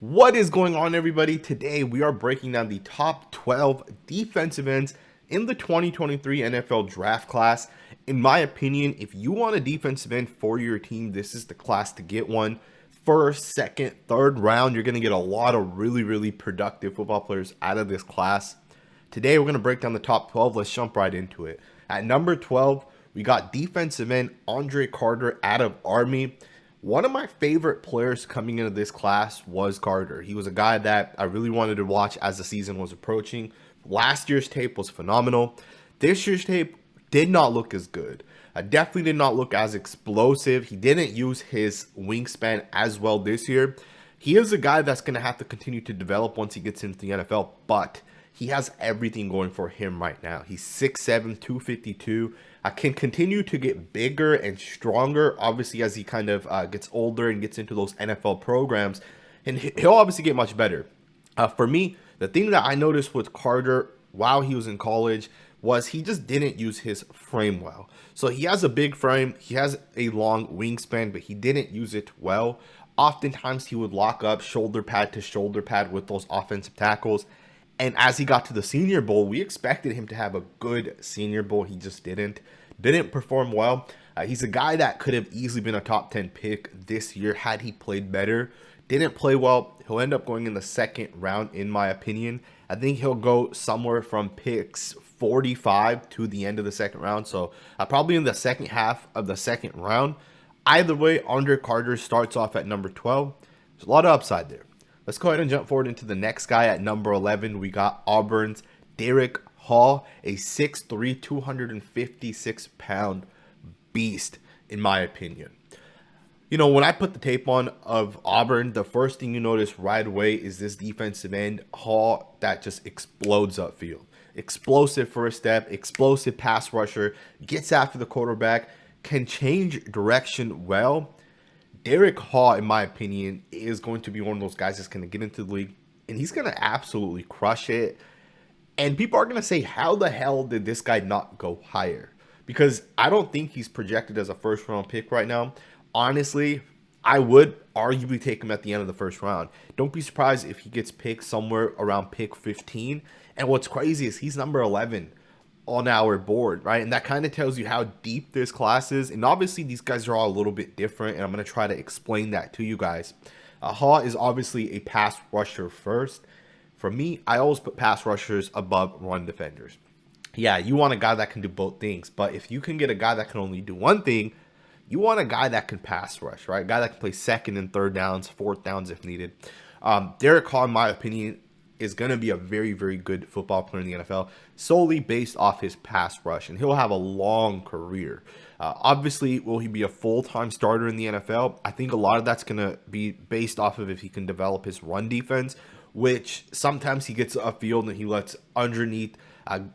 What is going on, everybody? Today we are breaking down the top 12 defensive ends in the 2023 NFL draft class. In my opinion, if you want a defensive end for your team, this is the class to get one. First, second, third round, you're going to get a lot of really productive football players out of this class. Today we're going to break down the top 12. Let's jump right into it. At number 12, we got defensive end Andre Carter out of Army. One of my favorite players coming into this class was Carter. He was a guy that I really wanted to watch as the season was approaching. Last year's tape was phenomenal. This year's tape did not look as good. Definitely did not look as explosive. He didn't use his wingspan as well this year. He is a guy that's going to have to continue to develop once he gets into the NFL, but he has everything going for him right now. He's 6'7", 252. Can continue to get bigger and stronger, obviously, as he kind of gets older and gets into those NFL programs. And he'll obviously get much better. For me, the thing that I noticed with Carter while he was in college was he just didn't use his frame well. So he has a big frame, he has a long wingspan, but he didn't use it well. Oftentimes he would lock up shoulder pad to shoulder pad with those offensive tackles. And as he got to the Senior Bowl, we expected him to have a good Senior Bowl. He just didn't perform well. He's a guy that could have easily been a top 10 pick this year had he played better. Didn't play well. He'll end up going in the second round, in my opinion. I think he'll go somewhere from picks 45 to the end of the second round. So probably in the second half of the second round. Either way, Andre Carter starts off at number 12. There's a lot of upside there. Let's go ahead and jump forward into the next guy at number 11. We got Auburn's Derrick, a 6'3", 256-pound beast, in my opinion. You know, when I put the tape on of Auburn, the first thing you notice right away is this defensive end, Hall, that just explodes upfield. Explosive first step, explosive pass rusher, gets after the quarterback, can change direction well. Derrick Hall, in my opinion, is going to be one of those guys that's going to get into the league, and he's going to absolutely crush it. And people are going to say, how the hell did this guy not go higher? Because I don't think he's projected as a first-round pick right now. Honestly, I would arguably take him at the end of the first round. Don't be surprised if he gets picked somewhere around pick 15. And what's crazy is he's number 11 on our board, right? And that kind of tells you how deep this class is. And obviously these guys are all a little bit different, and I'm going to try to explain that to you guys. Haw is obviously a pass rusher first. For me, I always put pass rushers above run defenders. Yeah, you want a guy that can do both things, but if you can get a guy that can only do one thing, you want a guy that can pass rush, right? A guy that can play second and third downs, fourth downs if needed. Derrick Hall, in my opinion, is going to be a very good football player in the NFL solely based off his pass rush, and he'll have a long career. Obviously, will he be a full-time starter in the NFL? I think a lot of that's going to be based off of if he can develop his run defense, which sometimes he gets upfield and he lets underneath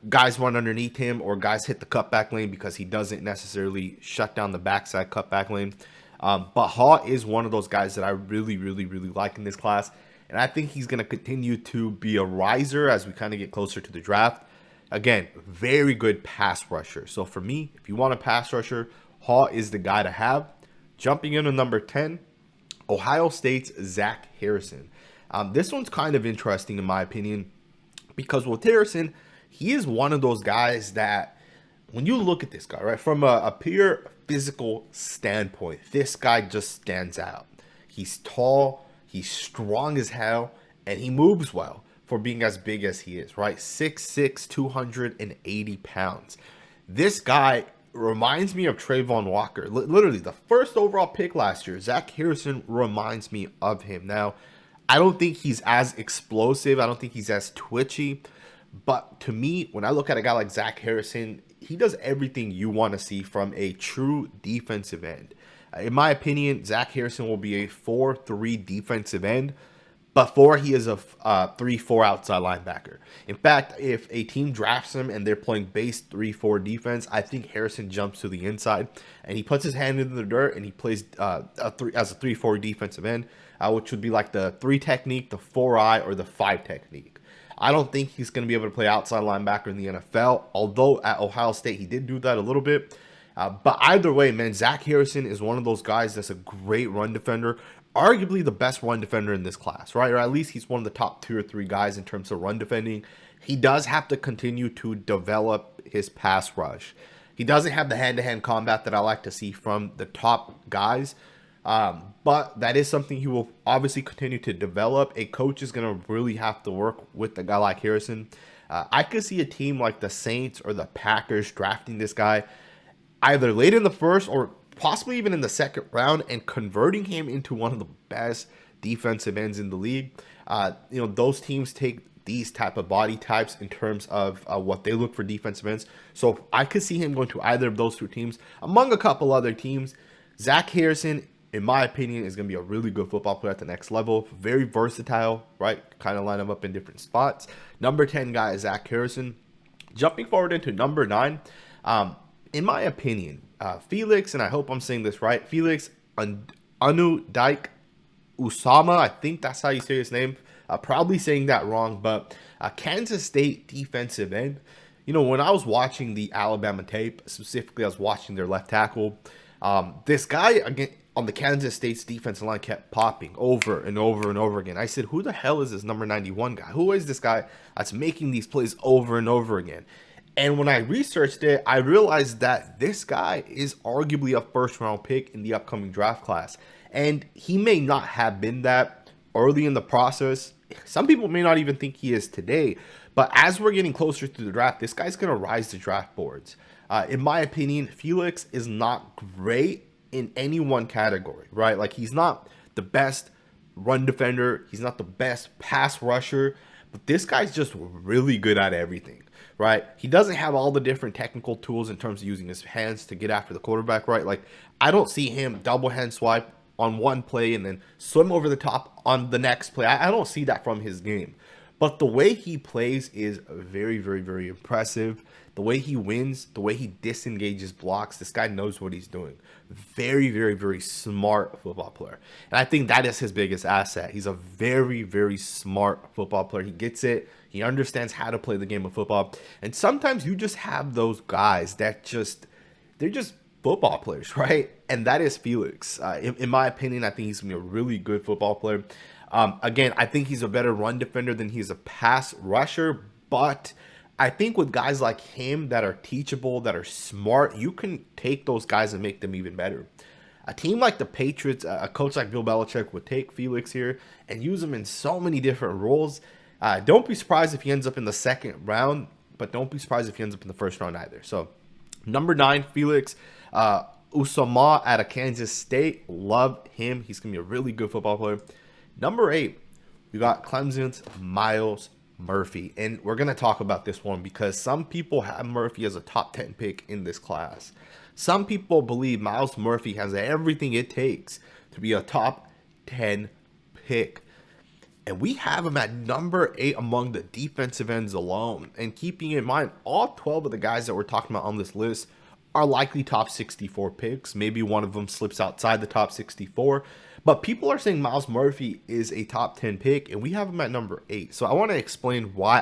guys run underneath him, or guys hit the cutback lane because he doesn't necessarily shut down the backside cutback lane. But Haw is one of those guys that I really like in this class. And I think he's going to continue to be a riser as we kind of get closer to the draft. Again, very good pass rusher. So for me, if you want a pass rusher, Haw is the guy to have. Jumping into number 10, Ohio State's Zach Harrison. This one's kind of interesting in my opinion, because with Harrison, he is one of those guys that when you look at this guy, right, from a pure physical standpoint, this guy just stands out. He's tall. He's strong as hell, and he moves well for being as big as he is, right? 6'6", 280 pounds. This guy reminds me of Trayvon Walker. Literally, the first overall pick last year, Zach Harrison reminds me of him. Now, I don't think he's as explosive. I don't think he's as twitchy. But to me, when I look at a guy like Zach Harrison, he does everything you want to see from a true defensive end. In my opinion, Zach Harrison will be a 4-3 defensive end before he is a 3-4 outside linebacker. In fact, if a team drafts him and they're playing base 3-4 defense, I think Harrison jumps to the inside and he puts his hand into the dirt and he plays as a 3-4 defensive end, which would be like the 3 technique, the 4-eye, or the 5 technique. I don't think he's going to be able to play outside linebacker in the NFL, although at Ohio State he did do that a little bit. But either way, man, Zach Harrison is one of those guys that's a great run defender. arguably the best run defender in this class, right? Or at least he's one of the top 2 or 3 guys in terms of run defending. He does have to continue to develop his pass rush. He doesn't have the hand-to-hand combat that I like to see from the top guys. But that is something he will obviously continue to develop. A coach is going to really have to work with a guy like Harrison. I could see a team like the Saints or the Packers drafting this guy either late in the first or possibly even in the second round and converting him into one of the best defensive ends in the league. Those teams take these type of body types in terms of what they look for defensive ends. So I could see him going to either of those 2 teams among a couple other teams. Zach Harrison, in my opinion, is going to be a really good football player at the next level. Very versatile, right? Kind of line him up in different spots. Number 10 guy is Zach Harrison. Jumping forward into number 9, in my opinion, Felix, and I hope I'm saying this right, Felix Anudike-Uzomah, I think that's how you say his name. Probably saying that wrong, but Kansas State defensive end. When I was watching the Alabama tape, specifically I was watching their left tackle, this guy again on the Kansas State's defensive line kept popping over and over and over again. I said, who the hell is this number 91 guy? Who is this guy that's making these plays over and over again? And when I researched it, I realized that this guy is arguably a first-round pick in the upcoming draft class. And he may not have been that early in the process. Some people may not even think he is today. But as we're getting closer to the draft, this guy's going to rise the draft boards. In my opinion, Felix is not great in any one category, right? Like, he's not the best run defender. He's not the best pass rusher. But this guy's just really good at everything, right? He doesn't have all the different technical tools in terms of using his hands to get after the quarterback, right? Like, I don't see him double hand swipe on one play and then swim over the top on the next play. I don't see that from his game. But the way he plays is very, very, very impressive. The way he wins, the way he disengages blocks, this guy knows what he's doing. Very, very, very smart football player. And I think that is his biggest asset. He's a very, very smart football player. He gets it. He understands how to play the game of football. And sometimes you just have those guys that they're just football players, right? And that is Felix. In my opinion, I think he's going to be a really good football player. Again, I think he's a better run defender than he's a pass rusher, but I think with guys like him that are teachable, that are smart, you can take those guys and make them even better. A team like the Patriots, a coach like Bill Belichick would take Felix here and use him in so many different roles. Don't be surprised if he ends up in the second round, but don't be surprised if he ends up in the first round either. So, number 9, Felix Uzomah out of Kansas State. Love him. He's going to be a really good football player. Number 8, we got Clemson's Myles Murphy. And we're going to talk about this one because some people have Murphy as a top 10 pick in this class. Some people believe Myles Murphy has everything it takes to be a top 10 pick. And we have him at number 8 among the defensive ends alone. And keeping in mind, all 12 of the guys that we're talking about on this list are likely top 64 picks. Maybe one of them slips outside the top 64. But people are saying Myles Murphy is a top 10 pick, and we have him at number 8. So I want to explain why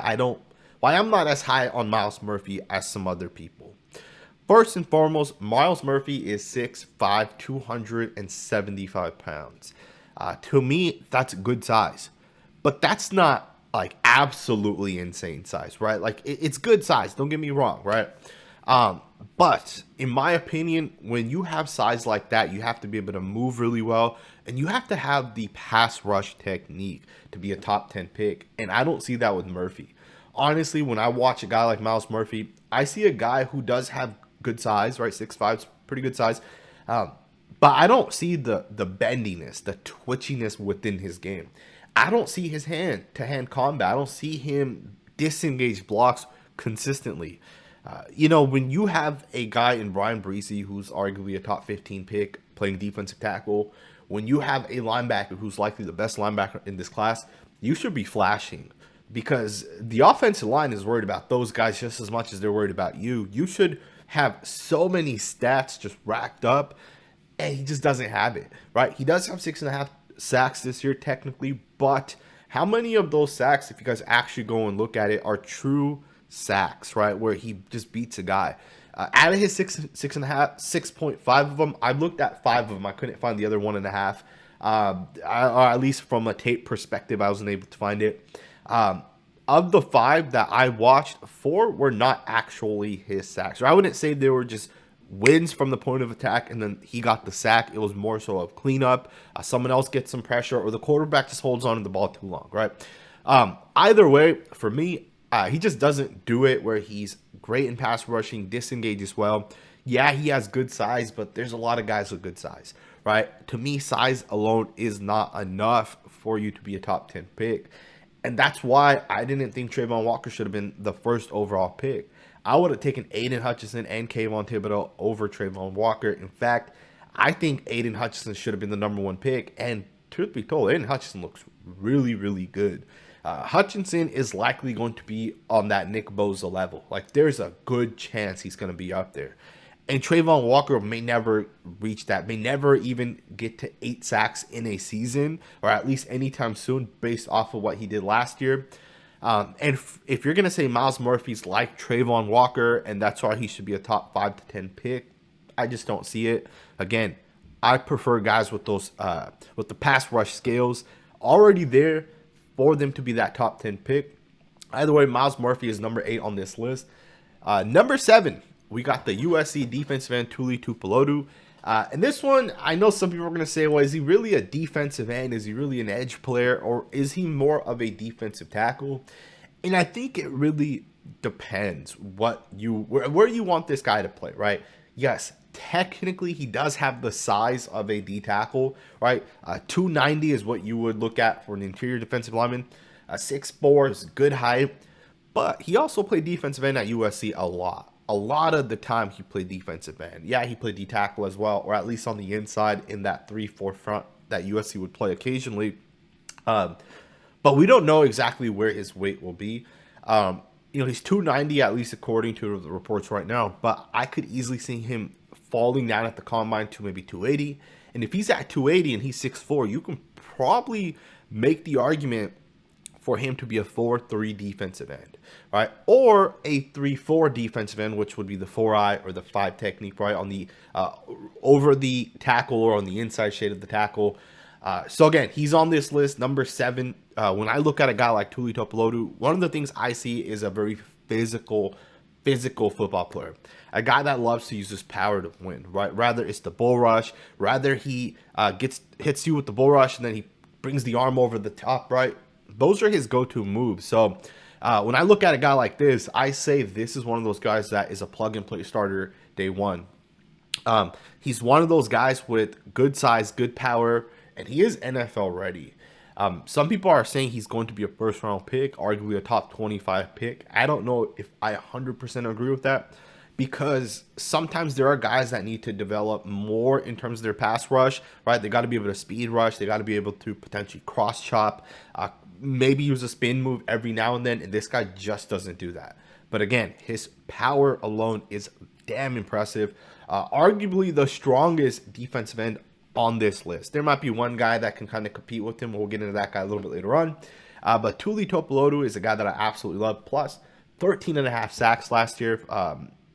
I'm not as high on Myles Murphy as some other people. First and foremost, Myles Murphy is 6'5", 275 pounds. To me, that's good size. But that's not like absolutely insane size, right? Like it's good size. Don't get me wrong, right? But in my opinion, when you have size like that, you have to be able to move really well, and you have to have the pass rush technique to be a top 10 pick. And I don't see that with Murphy. Honestly, when I watch a guy like Myles Murphy, I see a guy who does have good size, right? 6'5" is pretty good size. But I don't see the bendiness, the twitchiness within his game. I don't see his hand-to-hand combat. I don't see him disengage blocks consistently. When you have a guy in Brian Breesy, who's arguably a top 15 pick, playing defensive tackle, when you have a linebacker who's likely the best linebacker in this class, you should be flashing because the offensive line is worried about those guys just as much as they're worried about you. You should have so many stats just racked up, and he just doesn't have it, right? He does have 6.5 sacks this year technically, but how many of those sacks, if you guys actually go and look at it, are true sacks, right? Where he just beats a guy. Out of his 6.5, 6.5 of them, I looked at 5 of them. I couldn't find the other 1.5. or at least from a tape perspective, I wasn't able to find it. Of the 5 that I watched, 4 were not actually his sacks. Or I wouldn't say they were just wins from the point of attack and then he got the sack. It was more so of cleanup. Someone else gets some pressure or the quarterback just holds on to the ball too long, right? Either way, for me, he just doesn't do it where he's great in pass rushing, disengages well. Yeah, he has good size, but there's a lot of guys with good size, right? To me, size alone is not enough for you to be a top 10 pick. And that's why I didn't think Trayvon Walker should have been the first overall pick. I would have taken Aiden Hutchinson and Kayvon Thibodeaux over Trayvon Walker. In fact, I think Aiden Hutchinson should have been the number 1 pick. And truth be told, Aiden Hutchinson looks really, really good. Hutchinson is likely going to be on that Nick Bosa level. Like, there's a good chance he's going to be up there. And Trayvon Walker may never reach that, may never even get to 8 sacks in a season, or at least anytime soon, based off of what he did last year. And if you're going to say Myles Murphy's like Trayvon Walker, and that's why he should be a top 5 to 10 pick, I just don't see it. Again, I prefer guys with those, with the pass rush skills already there for them to be that top 10 pick. Either way, Myles Murphy is number 8 on this list. Number 7. We got the USC defensive end, Tuli Tuipulotu. And this one, I know some people are going to say, well, is he really a defensive end? Is he really an edge player? Or is he more of a defensive tackle? And I think it really depends where you want this guy to play, right? Yes, technically he does have the size of a D tackle, right? 290 is what you would look at for an interior defensive lineman. 6'4" is good height. But he also played defensive end at USC a lot. A lot of the time he played defensive end. Yeah, he played D-tackle as well, or at least on the inside in that 3-4 front that USC would play occasionally. But we don't know exactly where his weight will be. He's 290 at least according to the reports right now, but I could easily see him falling down at the combine to maybe 280. And if he's at 280 and he's 6'4", you can probably make the argument for him to be a 4-3 defensive end, right? Or a 3-4 defensive end, which would be the 4-eye or the 5 technique, right? On the over the tackle or on the inside shade of the tackle. So again, he's on this list, number 7. When I look at a guy like Tuli Tuipulotu, one of the things I see is a very physical football player. A guy that loves to use his power to win, right? Rather it's the bull rush, rather he hits you with the bull rush and then he brings the arm over the top, right? Those are his go-to moves. So when I look at a guy like this, I say this is one of those guys that is a plug-and-play starter day one. He's one of those guys with good size, good power, and he is NFL ready. Some people are saying he's going to be a first-round pick, arguably a top 25 pick. I don't know if I 100% agree with that, because sometimes there are guys that need to develop more in terms of their pass rush, right? They got to be able to speed rush. They got to be able to potentially cross chop, maybe use a spin move every now and then, and this guy just doesn't do that. But again, his power alone is damn impressive. Arguably the strongest defensive end on this list. There might be one guy that can kind of compete with him. We'll get into that guy a little bit later on. But Tuli Tuipulotu is a guy that I absolutely love. Plus, 13.5 sacks last year.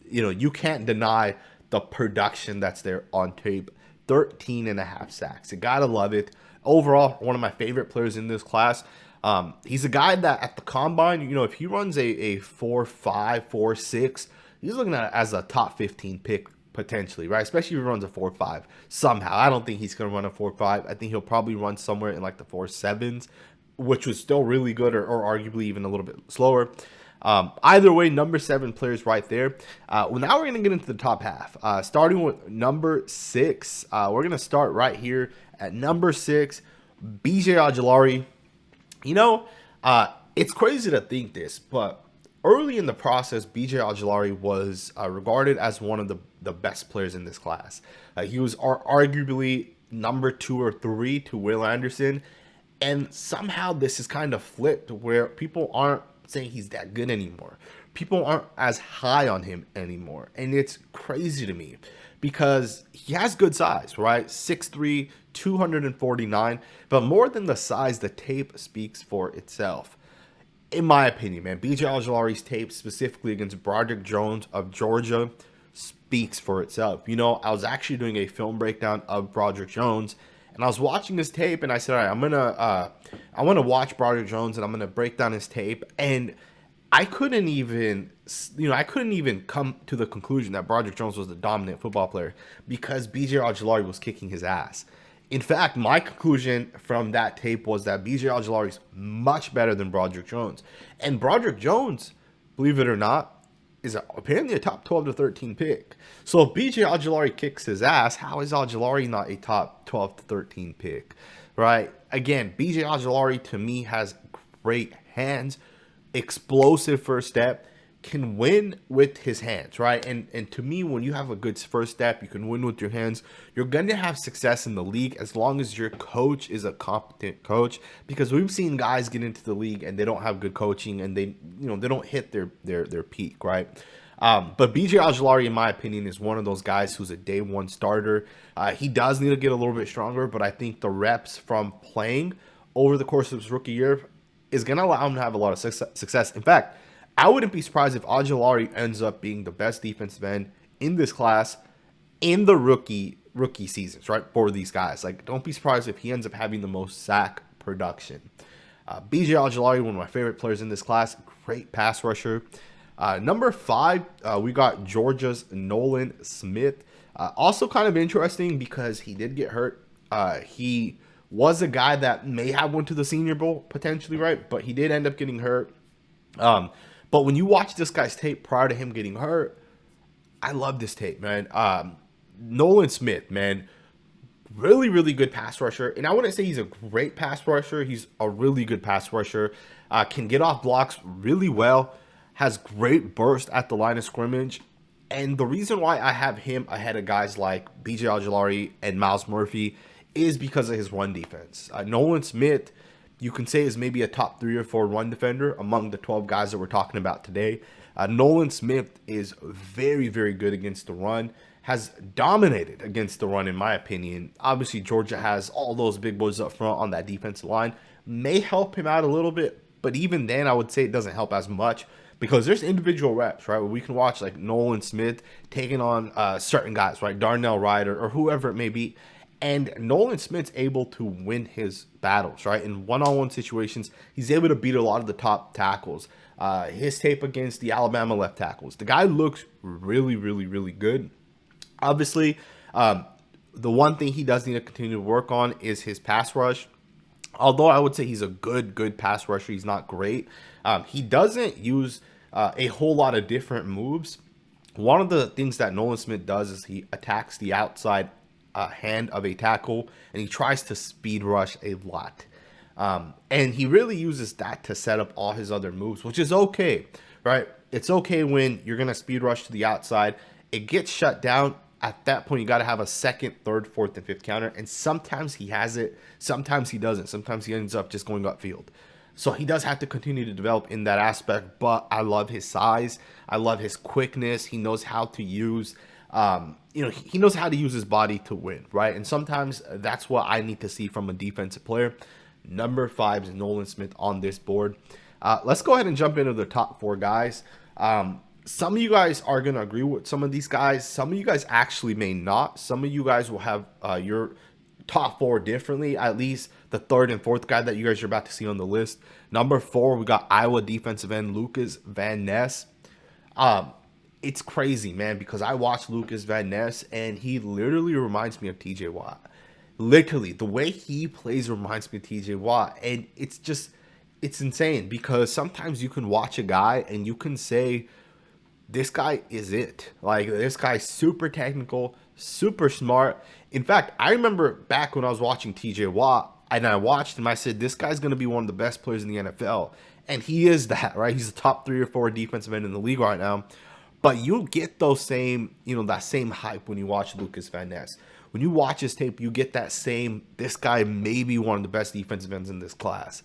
You can't deny the production that's there on tape. 13.5 sacks. You gotta love it. Overall, one of my favorite players in this class. He's a guy that at the combine, if he runs a 4.5, 4.6, he's looking at it as a top 15 pick potentially, right? Especially if he runs a 4.5 somehow. I don't think he's going to run a 4.5. I think he'll probably run somewhere in like the 4.7s, which was still really good, or arguably even a little bit slower. Either way, number 7 players right there. Now we're going to get into the top half. Starting with number 6, we're going to start right here at number 6, BJ Ojulari. It's crazy to think this, but early in the process, BJ Ojulari was regarded as one of the best players in this class. He was arguably number 2 or 3 to Will Anderson, and somehow this is kind of flipped where people aren't saying he's that good anymore. People aren't as high on him anymore, and it's crazy to me because he has good size, right? 6'3", 249, but more than the size, the tape speaks for itself. In my opinion, man, BJ Ojulari's tape, specifically against Broderick Jones of Georgia, speaks for itself. I was actually doing a film breakdown of Broderick Jones, And I was watching this tape, and I said, all right, I want to watch Broderick Jones, and I'm gonna break down his tape. And I couldn't even, I couldn't even come to the conclusion that Broderick Jones was the dominant football player because BJ Ojulari was kicking his ass. In fact, my conclusion from that tape was that BJ Ojulari is much better than Broderick Jones. And Broderick Jones, believe it or not, is apparently a top 12 to 13 pick. So if BJ Ojulari kicks his ass, how is Ojulari not a top 12 to 13 pick? Right? Again, BJ Ojulari to me has great hands, explosive first step, can win with his hands, right? And to me, when you have a good first step, you can win with your hands. You're going to have success in the league as long as your coach is a competent coach, because we've seen guys get into the league and they don't have good coaching and they don't hit their peak, right? But BJ Ojulari, in my opinion, is one of those guys who's a day one starter. He does need to get a little bit stronger, but I think the reps from playing over the course of his rookie year is going to allow him to have a lot of success. In fact, I wouldn't be surprised if Ojulari ends up being the best defensive end in this class in the rookie seasons, right? For these guys, like, don't be surprised if he ends up having the most sack production. BJ Ojulari, one of my favorite players in this class, great pass rusher. Number 5, we got Georgia's Nolan Smith. Also kind of interesting because he did get hurt. He was a guy that may have went to the Senior Bowl potentially, right? But he did end up getting hurt. But when you watch this guy's tape prior to him getting hurt, I love this tape, man. Nolan Smith, man, really, really good pass rusher. And I wouldn't say he's a great pass rusher. He's a really good pass rusher. Can get off blocks really well. Has great burst at the line of scrimmage. And the reason why I have him ahead of guys like BJ Ojulari and Myles Murphy is because of his run defense. Nolan Smith, you can say, is maybe a top 3 or 4 run defender among the 12 guys that we're talking about today. Nolan Smith is very, very good against the run, has dominated against the run, in my opinion. Obviously, Georgia has all those big boys up front on that defensive line. May help him out a little bit, but even then, I would say it doesn't help as much because there's individual reps, right, where we can watch like Nolan Smith taking on certain guys, right, Darnell Ryder or whoever it may be. And Nolan Smith's able to win his battles, right? In one-on-one situations, he's able to beat a lot of the top tackles. His tape against the Alabama left tackles, the guy looks really, really, really good. Obviously, the one thing he does need to continue to work on is his pass rush. Although I would say he's a good pass rusher, he's not great. He doesn't use a whole lot of different moves. One of the things that Nolan Smith does is he attacks the outside hand of a tackle, and he tries to speed rush a lot. And he really uses that to set up all his other moves, which is okay, right? It's okay when you're going to speed rush to the outside. It gets shut down. At that point, you got to have a second, third, fourth, and fifth counter. And sometimes he has it. Sometimes he doesn't. Sometimes he ends up just going upfield. So he does have to continue to develop in that aspect. But I love his size. I love his quickness. He knows how to use he knows how to use his body to win, right? And sometimes that's what I need to see from a defensive player. Number 5 is Nolan Smith on this board. Let's go ahead and jump into the top 4 guys. Some of you guys are going to agree with some of these guys. Some of you guys actually may not. Some of you guys will have your top 4 differently. At least the 3rd and 4th guy that you guys are about to see on the list. Number 4, we got Iowa defensive end Lukas Van Ness. It's crazy, man, because I watched Lukas Van Ness, and he literally reminds me of TJ Watt. Literally, the way he plays reminds me of TJ Watt, and it's insane because sometimes you can watch a guy and you can say, this guy is it. Like, this guy's super technical, super smart. In fact, I remember back when I was watching TJ Watt, and I watched him, I said, this guy's going to be one of the best players in the NFL, and he is that, right? He's the top 3 or 4 defensive end in the league right now. But you'll get those same, that same hype when you watch Lukas Van Ness. When you watch his tape, you get that same, this guy may be one of the best defensive ends in this class.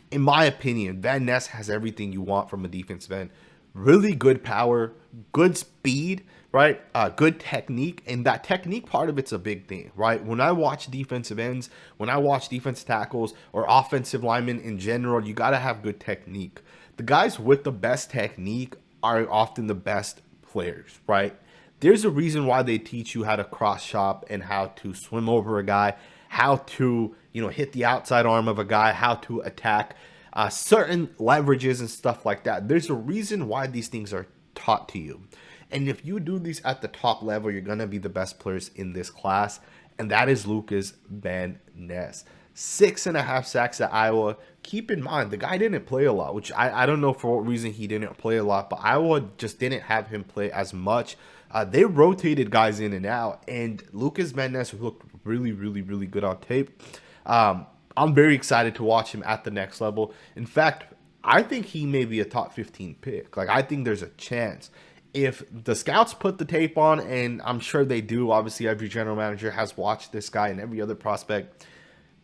In my opinion, Van Ness has everything you want from a defensive end. Really good power, good speed, right? Good technique. And that technique part of it's a big thing, right? When I watch defensive ends, when I watch defensive tackles or offensive linemen in general, you got to have good technique. The guys with the best technique are often the best players, right? There's a reason why they teach you how to cross chop and how to swim over a guy, how to, hit the outside arm of a guy, how to attack certain leverages and stuff like that. There's a reason why these things are taught to you. And if you do these at the top level, you're going to be the best players in this class. And that is Lukas Van Ness. 6.5 sacks at Iowa. Keep in mind, the guy didn't play a lot, which I don't know for what reason he didn't play a lot, but Iowa just didn't have him play as much. They rotated guys in and out, and Lukas Van Ness looked really, really, really good on tape. I'm very excited to watch him at the next level. In fact, I think he may be a top 15 pick. Like, I think there's a chance. If the scouts put the tape on, and I'm sure they do, obviously every general manager has watched this guy and every other prospect,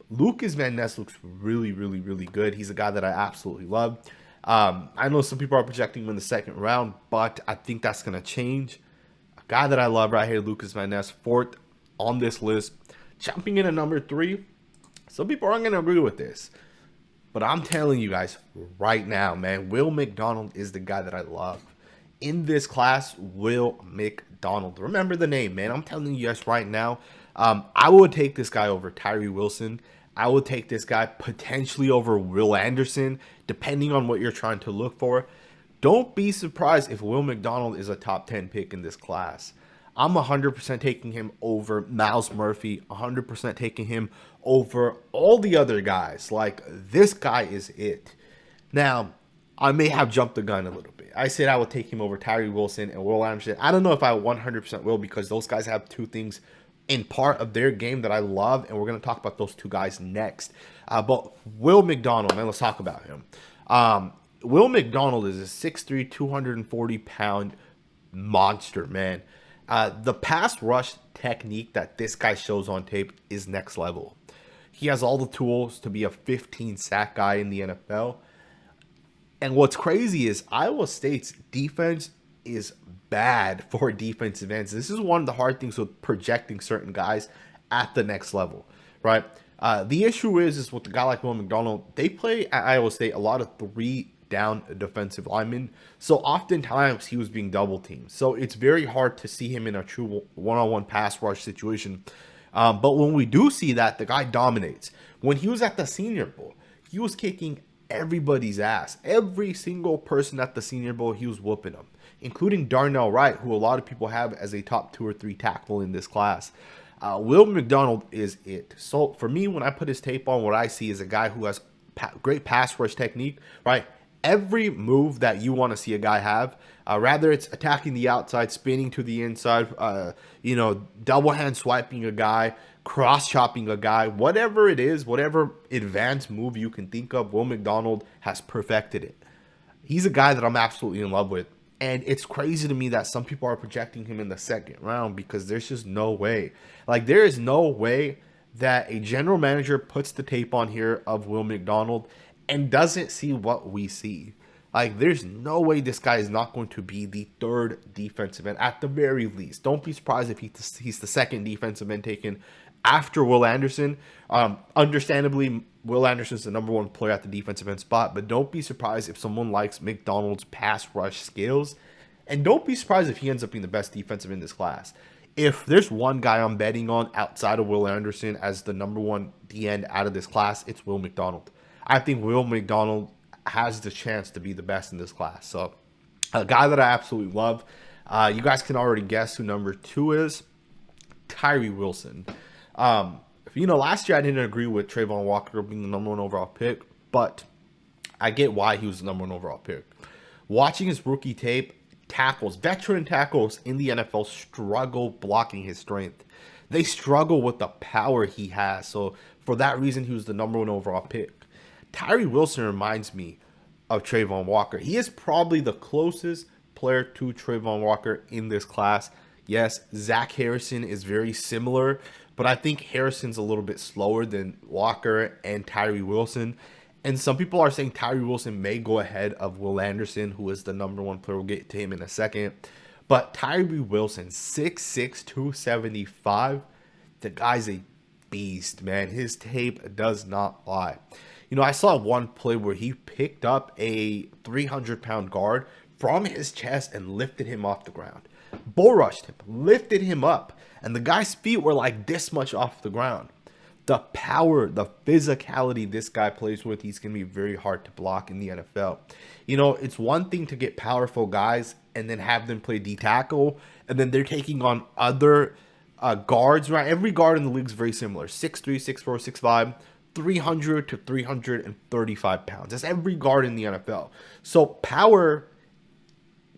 Lukas Van Ness looks really, really, really good. He's a guy that I absolutely love. I know some people are projecting him in the second round, but I think that's going to change. A guy that I love right here, Lukas Van Ness, 4th on this list. Jumping in at number 3. Some people aren't going to agree with this, but I'm telling you guys right now, man, Will McDonald is the guy that I love. In this class, Will McDonald. Remember the name, man. I'm telling you guys right now, I would take this guy over Tyree Wilson. I would take this guy potentially over Will Anderson, depending on what you're trying to look for. Don't be surprised if Will McDonald is a top 10 pick in this class. I'm 100% taking him over Myles Murphy, 100% taking him over all the other guys. Like, this guy is it. Now, I may have jumped the gun a little bit. I said I would take him over Tyree Wilson and Will Anderson. I don't know if I 100% will, because those guys have two things in part of their game that I love, and we're going to talk about those two guys next. But Will McDonald, man, let's talk about him. Will McDonald is a 6'3", 240-pound monster, man. The pass rush technique that this guy shows on tape is next level. He has all the tools to be a 15-sack guy in the NFL. And what's crazy is Iowa State's defense is bad for defensive ends. This is one of the hard things with projecting certain guys at the next level, right? The issue is with a guy like Will McDonald, they play at Iowa State a lot of 3-down defensive linemen. So oftentimes he was being double teamed. So it's very hard to see him in a true one-on-one pass rush situation. But when we do see that, the guy dominates. When he was at the Senior Bowl, he was kicking everybody's ass. Every single person at the Senior Bowl, he was whooping them, including Darnell Wright, who a lot of people have as a top 2 or 3 tackle in this class. Will McDonald is it. So for me, when I put his tape on, what I see is a guy who has great pass rush technique, right? Every move that you want to see a guy have, rather it's attacking the outside, spinning to the inside, double hand swiping a guy, cross chopping a guy, whatever it is, whatever advanced move you can think of, Will McDonald has perfected it. He's a guy that I'm absolutely in love with. And it's crazy to me that some people are projecting him in the second round, because there's just no way. Like, there is no way that a general manager puts the tape on here of Will McDonald and doesn't see what we see. Like, there's no way this guy is not going to be the 3rd defensive end at the very least. Don't be surprised if he's the 2nd defensive end taken after Will Anderson. Understandably, Will Anderson's the number 1 player at the defensive end spot, but don't be surprised if someone likes McDonald's pass rush skills, and don't be surprised if he ends up being the best defensive in this class. If there's one guy I'm betting on outside of Will Anderson as the number 1 D end out of this class, it's Will McDonald. I think Will McDonald has the chance to be the best in this class. So, a guy that I absolutely love. You guys can already guess who number 2 is. Tyree Wilson. Last year I didn't agree with Travon Walker being the number 1 overall pick, but I get why he was the number 1 overall pick. Watching his rookie tape, veteran tackles in the NFL struggle blocking his strength. They struggle with the power he has. So for that reason, he was the number 1 overall pick. Tyree Wilson reminds me of Travon Walker. He is probably the closest player to Travon Walker in this class. Yes, Zach Harrison is very similar, but I think Harrison's a little bit slower than Walker and Tyree Wilson. And some people are saying Tyree Wilson may go ahead of Will Anderson, who is the number 1 player. We'll get to him in a second. But Tyree Wilson, 6'6", 275. The guy's a beast, man. His tape does not lie. I saw one play where he picked up a 300-pound guard from his chest and lifted him off the ground. Bull rushed him, lifted him up, and the guy's feet were like this much off the ground. The power, the physicality this guy plays with, he's going to be very hard to block in the NFL. You know, it's one thing to get powerful guys and then have them play D-tackle, and then they're taking on other guards, right? Every guard in the league is very similar. 6'3", 6'4", 6'5", 300 to 335 pounds. That's every guard in the NFL. So power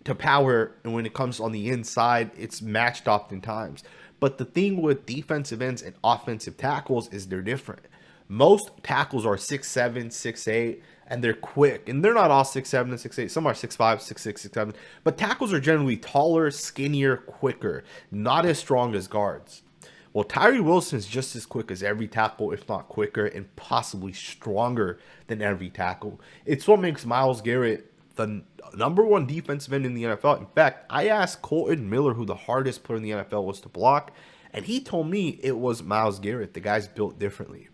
to power, and when it comes on the inside, it's matched oftentimes. But the thing with defensive ends and offensive tackles is they're different. Most tackles are 6'7", 6'8", and they're quick. And they're not all 6'7" and 6'8". Some are 6'5", 6'6", 6'7". But tackles are generally taller, skinnier, quicker, not as strong as guards. Well, Tyree Wilson is just as quick as every tackle, if not quicker, and possibly stronger than every tackle. It's what makes Myles Garrett the number one defensive end in the NFL. In fact, I asked Colton Miller who the hardest player in the NFL was to block, and he told me it was Myles Garrett. The guy's built differently.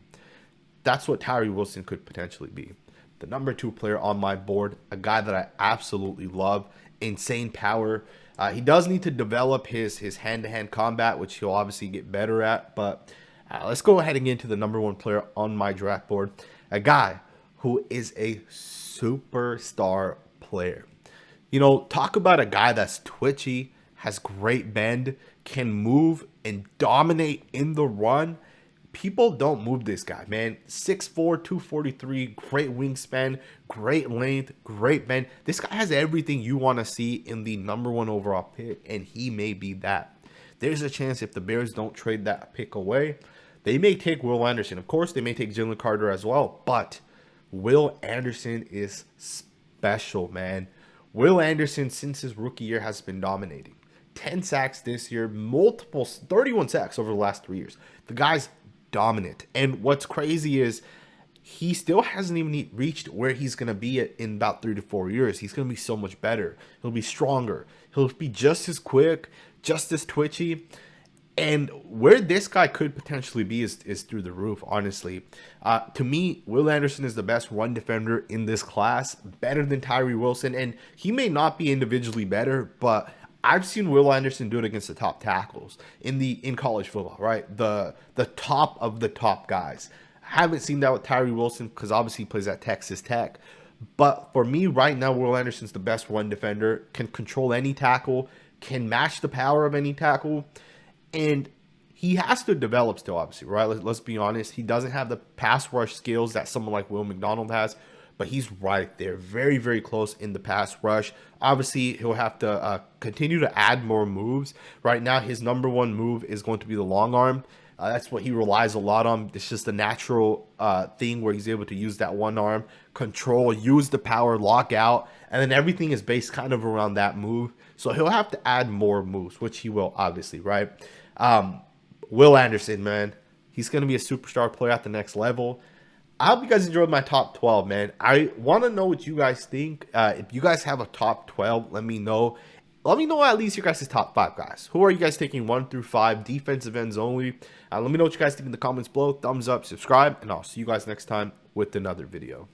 That's what Tyree Wilson could potentially be. The number 2 player on my board, a guy that I absolutely love, insane power. He does need to develop his hand-to-hand combat, which he'll obviously get better at. But let's go ahead and get into the number 1 player on my draft board, a guy who is a superstar player. You know, talk about a guy that's twitchy, has great bend, can move and dominate in the run. People don't move this guy, man. 6'4", 243, great wingspan, great length, great bend. This guy has everything you want to see in the number 1 overall pick, and he may be that. There's a chance if the Bears don't trade that pick away, they may take Will Anderson. Of course, they may take Jalen Carter as well, but Will Anderson is special, man. Will Anderson, since his rookie year, has been dominating. 10 sacks this year, 31 sacks over the last 3 years. The guy's dominant. And what's crazy is he still hasn't even reached where he's going to be in about 3 to 4 years. He's going to be so much better. He'll be stronger. He'll be just as quick, just as twitchy. And where this guy could potentially be is through the roof, honestly. To me, Will Anderson is the best run defender in this class, better than Tyree Wilson. And he may not be individually better, but I've seen Will Anderson do it against the top tackles in college football, right? The top of the top guys. I haven't seen that with Tyree Wilson because obviously he plays at Texas Tech. But for me right now, Will Anderson's the best run defender, can control any tackle, can match the power of any tackle. And he has to develop still, obviously, right? Let's be honest. He doesn't have the pass rush skills that someone like Will McDonald has, but he's right there, very, very close in the pass rush. Obviously, he'll have to continue to add more moves. Right now, his number 1 move is going to be the long arm. That's what he relies a lot on. It's just a natural thing where he's able to use that one arm, control, use the power, lock out, and then everything is based kind of around that move. So he'll have to add more moves, which he will, obviously, right? Will Anderson, man, he's going to be a superstar player at the next level. I hope you guys enjoyed my top 12, man. I want to know what you guys think. If you guys have a top 12, let me know. Let me know at least your guys' top 5 guys. Who are you guys taking 1 through 5, defensive ends only? Let me know what you guys think in the comments below. Thumbs up, subscribe, and I'll see you guys next time with another video.